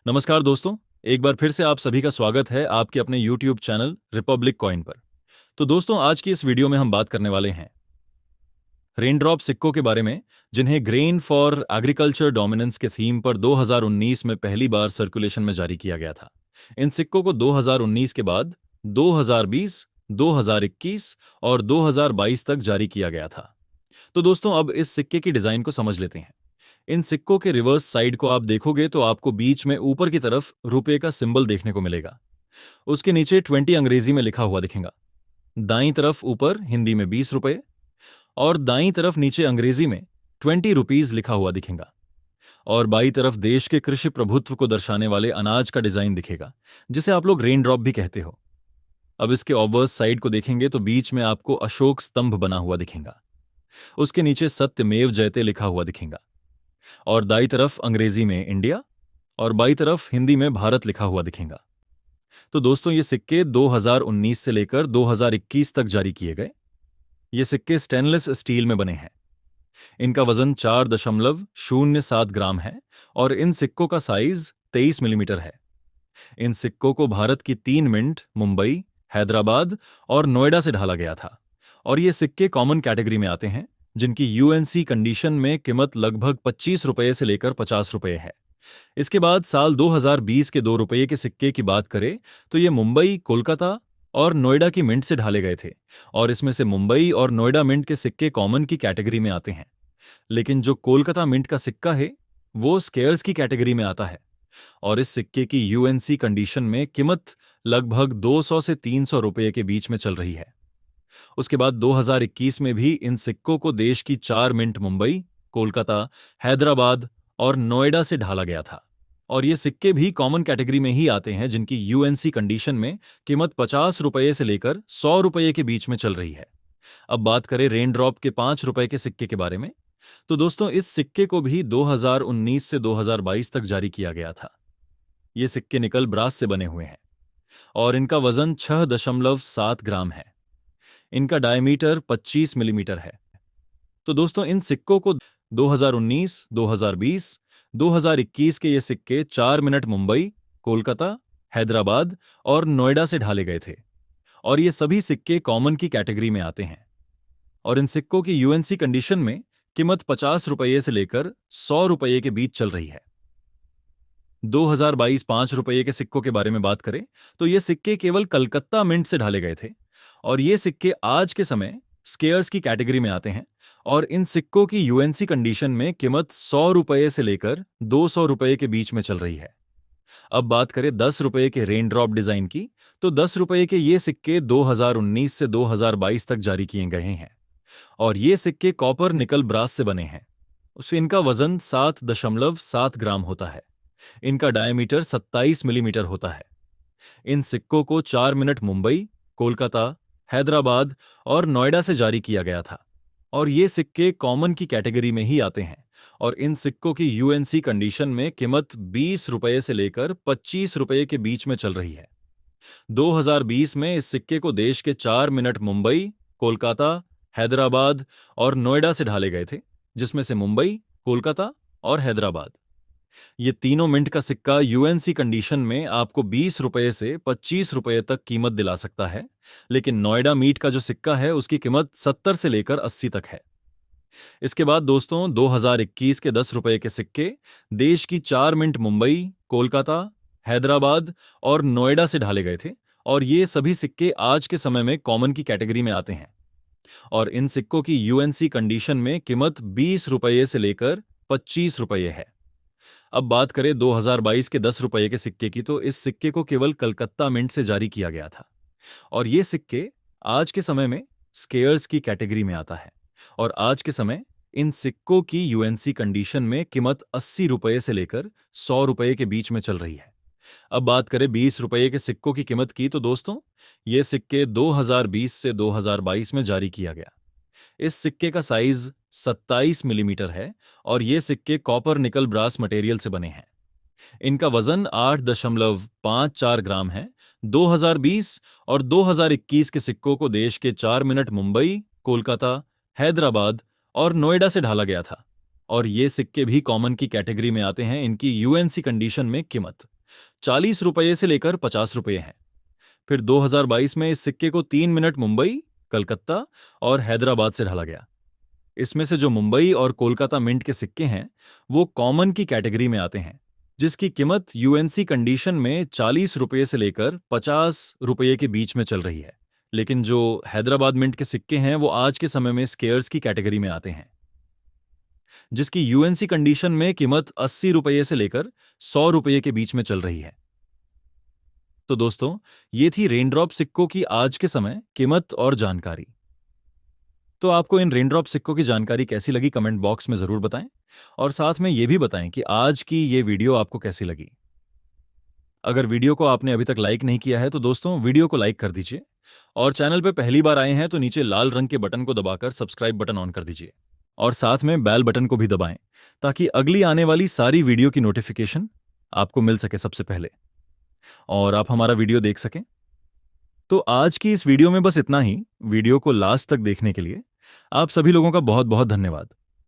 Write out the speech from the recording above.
नमस्कार दोस्तों, एक बार फिर से आप सभी का स्वागत है आपके अपने YouTube चैनल रिपब्लिक कॉइन पर। तो दोस्तों, आज की इस वीडियो में हम बात करने वाले हैं रेनड्रॉप सिक्कों के बारे में, जिन्हें ग्रेन फॉर एग्रीकल्चर डोमिनेंस के थीम पर 2019 में पहली बार सर्कुलेशन में जारी किया गया था। इन सिक्कों को 2019 के बाद 2020, 2021 और 2022 तक जारी किया गया था। तो दोस्तों, अब इस सिक्के की डिजाइन को समझ लेते हैं। इन सिक्कों के रिवर्स साइड को आप देखोगे तो आपको बीच में ऊपर की तरफ रुपए का सिंबल देखने को मिलेगा। उसके नीचे 20 अंग्रेजी में लिखा हुआ दिखेगा। दाईं तरफ ऊपर हिंदी में 20 रुपए और दाईं तरफ नीचे अंग्रेजी में 20 रुपीज लिखा हुआ दिखेगा। और बाईं तरफ देश के कृषि प्रभुत्व को दर्शाने वाले अनाज का डिजाइन दिखेगा, जिसे आप लोग रेन ड्रॉप भी कहते हो। अब इसके ऑब्वर्स साइड को देखेंगे तो बीच में आपको अशोक स्तंभ बना हुआ दिखेगा। उसके नीचे सत्यमेव जयते लिखा हुआ दिखेगा और दाईं तरफ अंग्रेजी में इंडिया और बाईं तरफ हिंदी में भारत लिखा हुआ दिखेगा। तो दोस्तों, ये सिक्के 2019 से लेकर 2021 तक जारी किए गए। ये सिक्के स्टेनलेस स्टील में बने हैं। इनका वजन 4.07 ग्राम है और इन सिक्कों का साइज 23 मिलीमीटर है। इन सिक्कों को भारत की 3 मिंट मुंबई, हैदराबाद और नोएडा से ढाला गया था और ये सिक्के कॉमन कैटेगरी में आते हैं, जिनकी यूएनसी कंडीशन में कीमत लगभग 25 रुपए से लेकर 50 रुपए है। इसके बाद साल 2020 के 2 रुपये के सिक्के की बात करें तो ये मुंबई, कोलकाता और नोएडा की मिंट से ढाले गए थे और इसमें से मुंबई और नोएडा मिंट के सिक्के कॉमन की कैटेगरी में आते हैं। लेकिन जो कोलकाता मिंट का सिक्का है वो स्केयर्स की कैटेगरी में आता है और इस सिक्के की यूएनसी कंडीशन में कीमत लगभग 200 से 300 रुपये के बीच में चल रही है। उसके बाद 2021 में भी इन सिक्कों को देश की 4 मिंट मुंबई, कोलकाता, हैदराबाद और नोएडा से ढाला गया था और ये सिक्के भी कॉमन कैटेगरी में ही आते हैं, जिनकी यूएनसी कंडीशन में कीमत 50 रुपये से लेकर 100 रुपये के बीच में चल रही है। अब बात करें रेन ड्रॉप के 5 रुपए के सिक्के के बारे में, तो दोस्तों, इस सिक्के को भी 2019 से 2022 तक जारी किया गया था। ये सिक्के निकल ब्रास से बने हुए हैं और इनका वजन 6.7 ग्राम है। इनका डायमीटर 25 मिलीमीटर है। तो दोस्तों, इन सिक्कों को 2019, 2020, 2021 के ये सिक्के 4 मिनट मुंबई, कोलकाता, हैदराबाद और नोएडा से ढाले गए थे और ये सभी सिक्के कॉमन की कैटेगरी में आते हैं और इन सिक्कों की यूएनसी कंडीशन में कीमत 50 रुपये से लेकर 100 रुपये के बीच चल रही है। 2022 5 रुपये के सिक्कों के बारे में बात करें तो ये सिक्के केवल कलकत्ता मिंट से ढाले गए थे और ये सिक्के आज के समय स्केयर्स की कैटेगरी में आते हैं और इन सिक्कों की यूएनसी कंडीशन में कीमत 100 रुपये से लेकर 200 रुपये के बीच में चल रही है। अब बात करें 10 रुपये के रेन ड्रॉप डिजाइन की, तो 10 रुपये के ये सिक्के 2019 से 2022 तक जारी किए गए हैं और ये सिक्के कॉपर निकल ब्रास से बने हैं। उससे इनका वजन 7.7 ग्राम होता है। इनका डायमीटर 27 मिलीमीटर होता है। इन सिक्कों को 4 मिनट मुंबई, कोलकाता, हैदराबाद और नोएडा से जारी किया गया था और ये सिक्के कॉमन की कैटेगरी में ही आते हैं और इन सिक्कों की यूएनसी कंडीशन में कीमत 20 रुपये से लेकर 25 रुपये के बीच में चल रही है। 2020 में इस सिक्के को देश के 4 मिनट मुंबई, कोलकाता, हैदराबाद और नोएडा से ढाले गए थे, जिसमें से मुंबई, कोलकाता और हैदराबाद। ये तीनों मिंट का सिक्का यूएनसी कंडीशन में आपको 20 रुपये से 25 रुपये तक कीमत दिला सकता है, लेकिन नोएडा मीट का जो सिक्का है उसकी कीमत 70 से लेकर 80 तक है। इसके बाद दोस्तों, 2021 के 10 रुपये के सिक्के देश की 4 मिंट मुंबई, कोलकाता, हैदराबाद और नोएडा से ढाले गए थे और ये सभी सिक्के आज के समय में कॉमन की कैटेगरी में आते हैं और इन सिक्कों की यूएनसी कंडीशन में कीमत 20 रुपये से लेकर 25 रुपये है। अब बात करें 2022 के 10 रुपये के सिक्के की, तो इस सिक्के को केवल कलकत्ता मिंट से जारी किया गया था और ये सिक्के आज के समय में स्केयर्स की कैटेगरी में आता है और आज के समय इन सिक्कों की यूएनसी कंडीशन में कीमत 80 रुपये से लेकर 100 रुपये के बीच में चल रही है। अब बात करें 20 रुपये के सिक्कों की कीमत की, तो दोस्तों, ये सिक्के 2020 से 2022 में जारी किया गया। इस सिक्के का साइज 27 मिलीमीटर है और ये सिक्के कॉपर निकल ब्रास मटेरियल से बने हैं। इनका वजन 8.54 ग्राम है। 2020 और 2021 के सिक्कों को देश के 4 मिनट मुंबई, कोलकाता, हैदराबाद और नोएडा से ढाला गया था और ये सिक्के भी कॉमन की कैटेगरी में आते हैं। इनकी यूएनसी कंडीशन में कीमत 40 रुपये से लेकर 50 रुपये हैं। फिर 2022 में इस सिक्के को 3 मिनट मुंबई, कलकत्ता और हैदराबाद से ढाला गया। इसमें से जो मुंबई और कोलकाता मिंट के सिक्के हैं वो कॉमन की कैटेगरी में आते हैं, जिसकी कीमत यूएनसी कंडीशन में 40 रुपये से लेकर 50 रुपये के बीच में चल रही है। लेकिन जो हैदराबाद मिंट के सिक्के हैं वो आज के समय में स्केयर्स की कैटेगरी में आते हैं, जिसकी यूएनसी कंडीशन में कीमत 80 रुपये से लेकर 100 रुपये के बीच में चल रही है। तो दोस्तों, ये थी रेनड्रॉप सिक्कों की आज के समय कीमत और जानकारी। तो आपको इन रेनड्रॉप सिक्कों की जानकारी कैसी लगी कमेंट बॉक्स में जरूर बताएं, और साथ में ये भी बताएं कि आज की ये वीडियो आपको कैसी लगी। अगर वीडियो को आपने अभी तक लाइक नहीं किया है तो दोस्तों वीडियो को लाइक कर दीजिए, और चैनल पे पहली बार आए हैं तो नीचे लाल रंग के बटन को दबाकर सब्सक्राइब बटन ऑन कर दीजिए, और साथ में बेल बटन को भी दबाएं ताकि अगली आने वाली सारी वीडियो की नोटिफिकेशन आपको मिल सके सबसे पहले, और आप हमारा वीडियो देख सकें। तो आज की इस वीडियो में बस इतना ही। वीडियो को लास्ट तक देखने के लिए आप सभी लोगों का बहुत बहुत धन्यवाद।